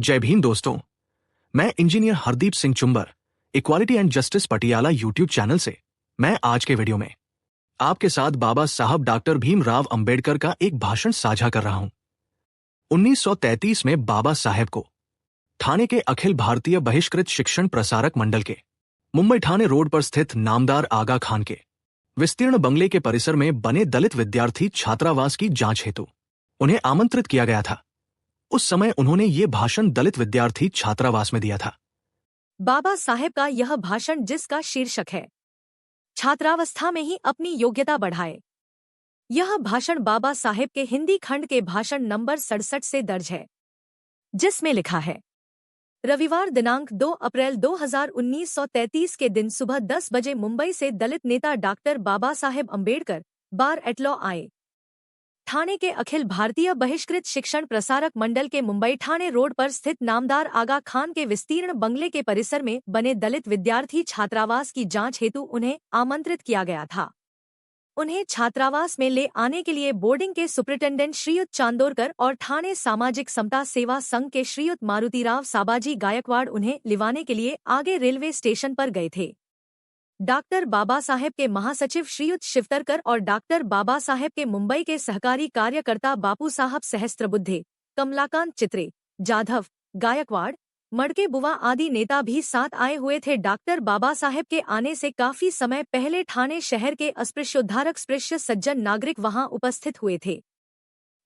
जय भीम दोस्तों। मैं engineer Hardeep Singh Chumber, equality and justice Patiala YouTube channel से मैं आज के वीडियो में आपके साथ बाबा साहब डॉक्टर भीमराव अंबेडकर का एक भाषण साझा कर रहा हूं। 1933 में बाबा साहेब को ठाणे के अखिल भारतीय बहिष्कृत शिक्षण प्रसारक मंडल के मुंबई ठाणे रोड पर स्थित नामदार आगा खान के विस्तीर्ण बंगले के परिसर में बने दलित विद्यार्थी छात्रावास की जांच हेतु उन्हें आमंत्रित किया गया था। उस समय उन्होंने ये भाषण दलित विद्यार्थी छात्रावास में दिया था। बाबा साहेब का यह भाषण, जिसका शीर्षक है छात्रावस्था में ही अपनी योग्यता बढ़ाए, यह भाषण बाबा साहेब के हिंदी खंड के भाषण नंबर 67 से दर्ज है, जिसमें लिखा है। रविवार दिनांक 2 अप्रैल 1933 के दिन सुबह 10 बजे मुंबई से दलित नेता डॉक्टर बाबा साहेब अंबेडकर बार एटलॉ आए। ठाणे के अखिल भारतीय बहिष्कृत शिक्षण प्रसारक मंडल के मुंबई ठाणे रोड पर स्थित नामदार आगा खान के विस्तीर्ण बंगले के परिसर में बने दलित विद्यार्थी छात्रावास की जांच हेतु उन्हें आमंत्रित किया गया था। उन्हें छात्रावास में ले आने के लिए बोर्डिंग के सुपरिटेंडेंट श्रीयुत चांदोरकर और ठाणे सामाजिक समता सेवा संघ के श्रीयुत मारुतिराव साबाजी गायकवाड़ उन्हें लिवाने के लिए आगे रेलवे स्टेशन पर गए थे। डॉक्टर बाबा साहेब के महासचिव श्रीयुत शिवतरकर और डॉक्टर बाबा साहेब के मुंबई के सहकारी कार्यकर्ता बापू साहब सहस्त्रबुद्धे, कमलाकांत चित्रे, जाधव, गायकवाड़, मड़के बुवा आदि नेता भी साथ आए हुए थे। डॉक्टर बाबा साहेब के आने से काफी समय पहले ठाणे शहर के अस्पृश्योद्धारक स्पृश्य सज्जन नागरिक वहां उपस्थित हुए थे।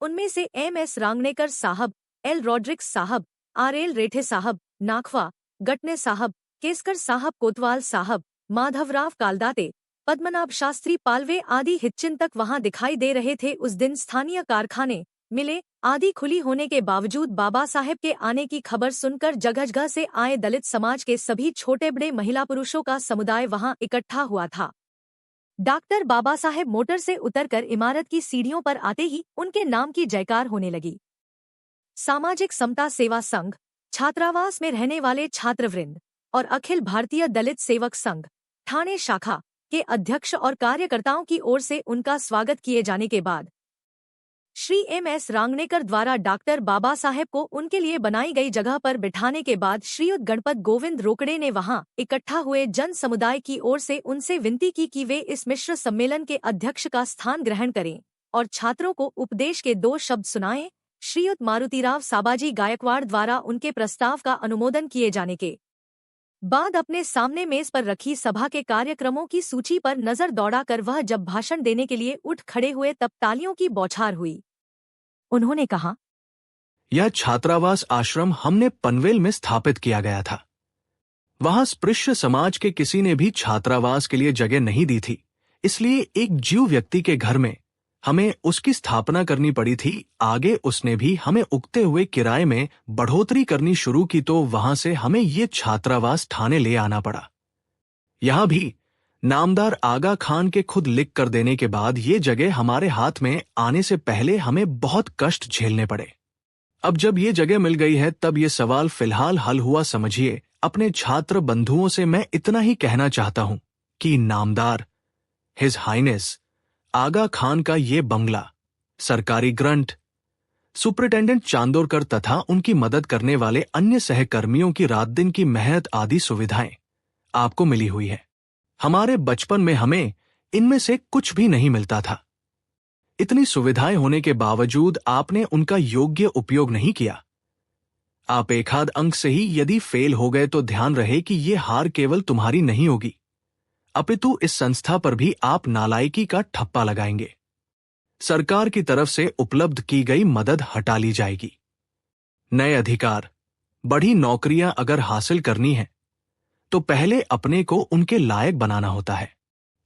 उनमें से MS रांगणेकर साहब, L रॉड्रिक्स साहब, RL रेठे साहब, नाखवा, गटने साहब, केसकर साहब, कोतवाल साहब, माधवराव कालदाते, पद्मनाभ शास्त्री पालवे आदि हितचिंतक वहां दिखाई दे रहे थे। उस दिन स्थानीय कारखाने, मिले आदि खुली होने के बावजूद बाबा साहेब के आने की खबर सुनकर जगह जगह से आए दलित समाज के सभी छोटे बड़े महिला पुरुषों का समुदाय वहां इकट्ठा हुआ था। डॉक्टर बाबा साहेब मोटर से उतरकर इमारत की सीढ़ियों पर आते ही उनके नाम की जयकार होने लगी। सामाजिक समता सेवा संघ, छात्रावास में रहने वाले छात्रवृंद और अखिल भारतीय दलित सेवक संघ ठाणे शाखा के अध्यक्ष और कार्यकर्ताओं की ओर से उनका स्वागत किए जाने के बाद श्री MS रांगणेकर द्वारा डॉक्टर बाबा साहेब को उनके लिए बनाई गई जगह पर बिठाने के बाद श्रीयुत गणपत गोविंद रोकड़े ने वहां इकट्ठा हुए जन समुदाय की ओर से उनसे विनती की कि वे इस मिश्र सम्मेलन के अध्यक्ष का स्थान ग्रहण करें और छात्रों को उपदेश के 2 शब्द सुनाएं। श्रीयुत मारुतिराव साबाजी गायकवाड़ द्वारा उनके प्रस्ताव का अनुमोदन किए जाने के बाद अपने सामने मेज पर रखी सभा के कार्यक्रमों की सूची पर नजर दौड़ाकर वह जब भाषण देने के लिए उठ खड़े हुए तब तालियों की बौछार हुई। उन्होंने कहा, यह छात्रावास आश्रम हमने पनवेल में स्थापित किया गया था। वहां स्पृश्य समाज के किसी ने भी छात्रावास के लिए जगह नहीं दी थी, इसलिए एक जीव व्यक्ति के घर में हमें उसकी स्थापना करनी पड़ी थी। आगे उसने भी हमें उगते हुए किराए में बढ़ोतरी करनी शुरू की तो वहां से हमें ये छात्रावास ठाणे ले आना पड़ा। यहां भी नामदार आगा खान के खुद लिख कर देने के बाद ये जगह हमारे हाथ में आने से पहले हमें बहुत कष्ट झेलने पड़े। अब जब ये जगह मिल गई है तब ये सवाल फिलहाल हल हुआ समझिए। अपने छात्र बंधुओं से मैं इतना ही कहना चाहता हूं कि नामदार हिज हाइनेस आगा खान का ये बंगला, सरकारी ग्रंट, सुपरिटेंडेंट चांदोरकर तथा उनकी मदद करने वाले अन्य सहकर्मियों की रात दिन की मेहनत आदि सुविधाएं आपको मिली हुई है। हमारे बचपन में हमें इनमें से कुछ भी नहीं मिलता था। इतनी सुविधाएं होने के बावजूद आपने उनका योग्य उपयोग नहीं किया। आप एक आध अंक से ही यदि फेल हो गए तो ध्यान रहे कि ये हार केवल तुम्हारी नहीं होगी, अपितु इस संस्था पर भी आप नालायकी का ठप्पा लगाएंगे। सरकार की तरफ से उपलब्ध की गई मदद हटा ली जाएगी। नए अधिकार, बड़ी नौकरियां अगर हासिल करनी है तो पहले अपने को उनके लायक बनाना होता है।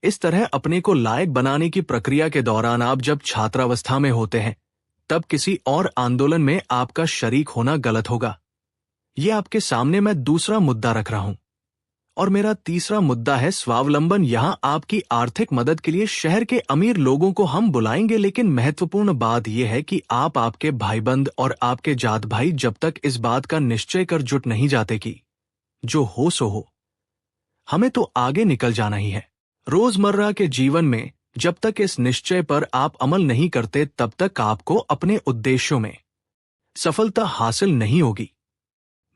इस तरह अपने को लायक बनाने की प्रक्रिया के दौरान आप जब छात्रावस्था में होते हैं तब किसी और आंदोलन में आपका शरीक होना गलत होगा। यह आपके सामने मैं दूसरा मुद्दा रख रहा हूं और मेरा तीसरा मुद्दा है स्वावलंबन। यहां आपकी आर्थिक मदद के लिए शहर के अमीर लोगों को हम बुलाएंगे, लेकिन महत्वपूर्ण बात यह है कि आप, आपके भाईबंद और आपके जात भाई जब तक इस बात का निश्चय कर जुट नहीं जाते कि जो हो सो हो, हमें तो आगे निकल जाना ही है। रोजमर्रा के जीवन में जब तक इस निश्चय पर आप अमल नहीं करते तब तक आपको अपने उद्देश्यों में सफलता हासिल नहीं होगी।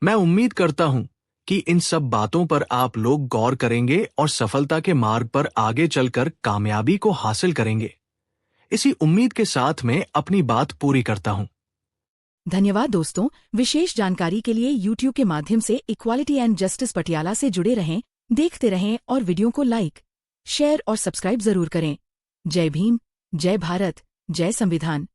मैं उम्मीद करता हूं कि इन सब बातों पर आप लोग गौर करेंगे और सफलता के मार्ग पर आगे चलकर कामयाबी को हासिल करेंगे। इसी उम्मीद के साथ मैं अपनी बात पूरी करता हूं। धन्यवाद दोस्तों। विशेष जानकारी के लिए YouTube के माध्यम से इक्वालिटी एंड जस्टिस पटियाला से जुड़े रहें, देखते रहें और वीडियो को लाइक, शेयर और सब्सक्राइब जरूर करें। जय भीम, जय भारत, जय संविधान।